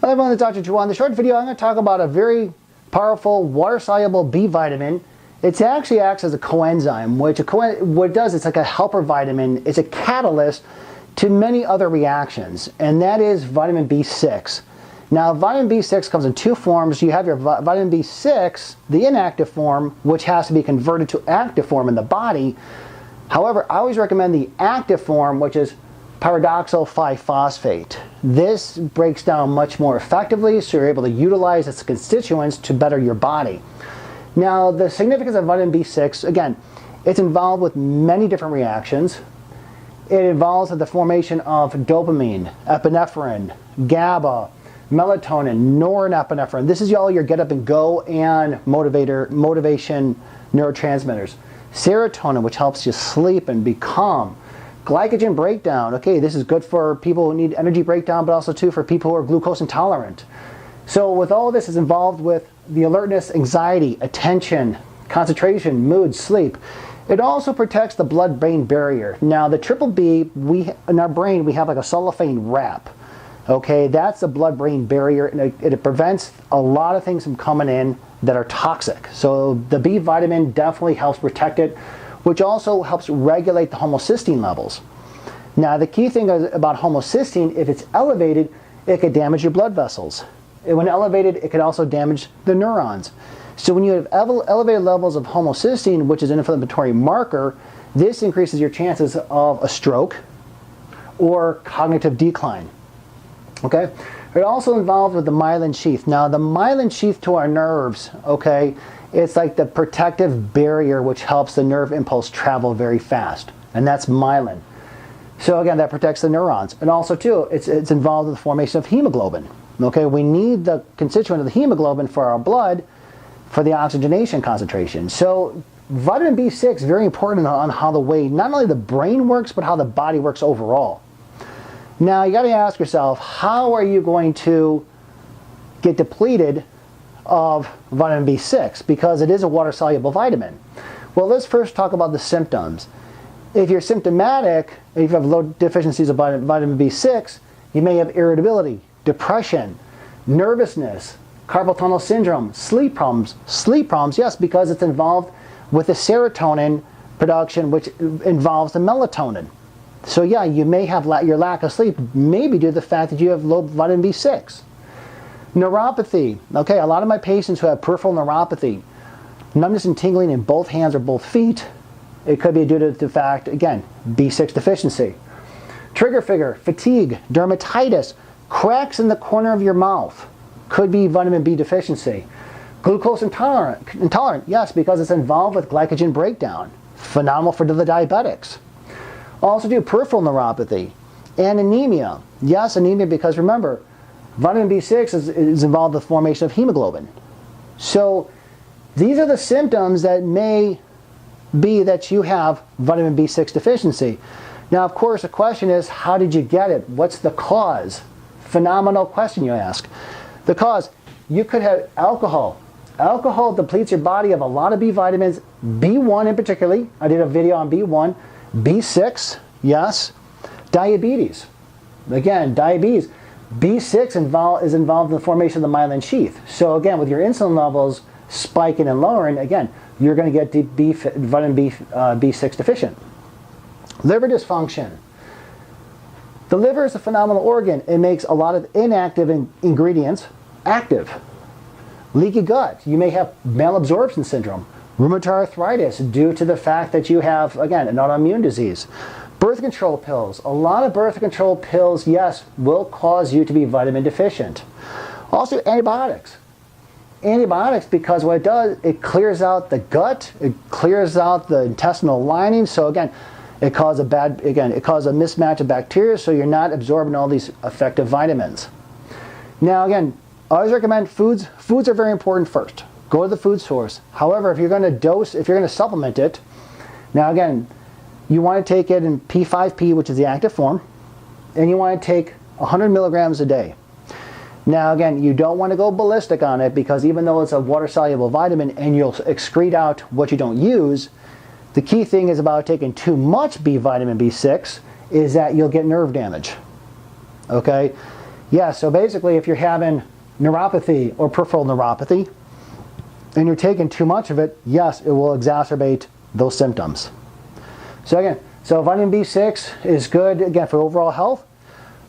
Hello everyone, it's Dr. Jawad. In the short video, I'm going to talk about a very powerful water-soluble B vitamin. It actually acts as a coenzyme, which what it does, it's like a helper vitamin. It's a catalyst to many other reactions, and that is vitamin B6. Now, vitamin B6 comes in two forms. You have your vitamin B6, the inactive form, which has to be converted to active form in the body. However, I always recommend the active form, which is pyridoxal 5-phosphate. This breaks down much more effectively, so you're able to utilize its constituents to better your body. Now, the significance of vitamin B6, again, it's involved with many different reactions. It involves the formation of dopamine, epinephrine, GABA, melatonin, norepinephrine. This is all your get up and go and motivation neurotransmitters. Serotonin, which helps you sleep and be calm. Glycogen breakdown. Okay, this is good for people who need energy breakdown, but also too for people who are glucose intolerant. So with all this is involved with the alertness, anxiety, attention, concentration, mood, sleep. It also protects the blood-brain barrier. Now the triple B, in our brain we have like a cellophane wrap. Okay, that's the blood-brain barrier, and it prevents a lot of things from coming in that are toxic. So the B vitamin definitely helps protect it, which also helps regulate the homocysteine levels. Now the key thing about homocysteine, if it's elevated, it could damage your blood vessels. And when elevated, it could also damage the neurons. So when you have elevated levels of homocysteine, which is an inflammatory marker, this increases your chances of a stroke or cognitive decline. Okay? It also involved with the myelin sheath. Now the myelin sheath to our nerves, okay, it's like the protective barrier which helps the nerve impulse travel very fast, and that's myelin. So again, that protects the neurons. And also too, it's involved in the formation of hemoglobin. Okay, we need the constituent of the hemoglobin for our blood for the oxygenation concentration. So vitamin B6 is very important on how the way, not only the brain works, but how the body works overall. Now you got to ask yourself, how are you going to get depleted of vitamin B6, because it is a water-soluble vitamin? Well, let's first talk about the symptoms. If you're symptomatic, if you have low deficiencies of vitamin B6, you may have irritability, depression, nervousness, carpal tunnel syndrome, sleep problems. Sleep problems, yes, because it's involved with the serotonin production, which involves the melatonin. So yeah, you may have your lack of sleep, maybe due to the fact that you have low vitamin B6. Neuropathy. Okay, a lot of my patients who have peripheral neuropathy, numbness and tingling in both hands or both feet, it could be due to the fact, again, B6 deficiency. Trigger finger, fatigue, dermatitis, cracks in the corner of your mouth, could be vitamin B deficiency. Glucose intolerant, yes, because it's involved with glycogen breakdown. Phenomenal for the diabetics. Also do peripheral neuropathy and anemia. Yes, anemia, because remember, vitamin B6 is involved with the formation of hemoglobin. So these are the symptoms that may be that you have vitamin B6 deficiency. Now, of course, the question is, how did you get it? What's the cause? Phenomenal question you ask. The cause, you could have alcohol. Alcohol depletes your body of a lot of B vitamins, B1 in particular. I did a video on B1. B6, yes. Diabetes. Again, diabetes. B6 is involved in the formation of the myelin sheath. So again, with your insulin levels spiking and lowering, again, you're going to get vitamin B6 deficient. Liver dysfunction. The liver is a phenomenal organ. It makes a lot of inactive ingredients active. Leaky gut. You may have malabsorption syndrome. Rheumatoid arthritis due to the fact that you have, again, an autoimmune disease. Birth control pills. A lot of birth control pills, yes, will cause you to be vitamin deficient. Also antibiotics. Antibiotics, because what it does, it clears out the gut, it clears out the intestinal lining. So again, it causes a mismatch of bacteria, so you're not absorbing all these effective vitamins. Now again, I always recommend foods. Foods are very important first. Go to the food source. However, if you're going to supplement it, now again, you want to take it in P5P, which is the active form, and you want to take 100 milligrams a day. Now again, you don't want to go ballistic on it, because even though it's a water-soluble vitamin and you'll excrete out what you don't use, the key thing is about taking too much vitamin B6 is that you'll get nerve damage. Okay? Yeah, so basically if you're having neuropathy or peripheral neuropathy and you're taking too much of it, yes, it will exacerbate those symptoms. So again, vitamin B6 is good, again, for overall health.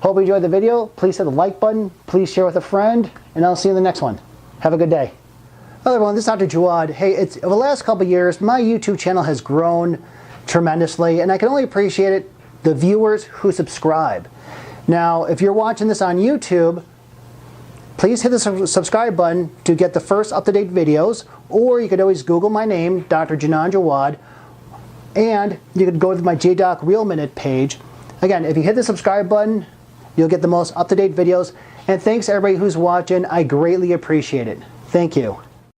Hope you enjoyed the video. Please hit the like button. Please share with a friend. And I'll see you in the next one. Have a good day. Hello everyone, this is Dr. Jawad. Hey, over the last couple of years, my YouTube channel has grown tremendously, and I can only appreciate it, the viewers who subscribe. Now, if you're watching this on YouTube, please hit the subscribe button to get the first up-to-date videos, or you could always Google my name, Dr. Jawad, and you could go to my JDoc Real Minute page. Again, if you hit the subscribe button, you'll get the most up-to-date videos. And thanks to everybody who's watching. I greatly appreciate it. Thank you.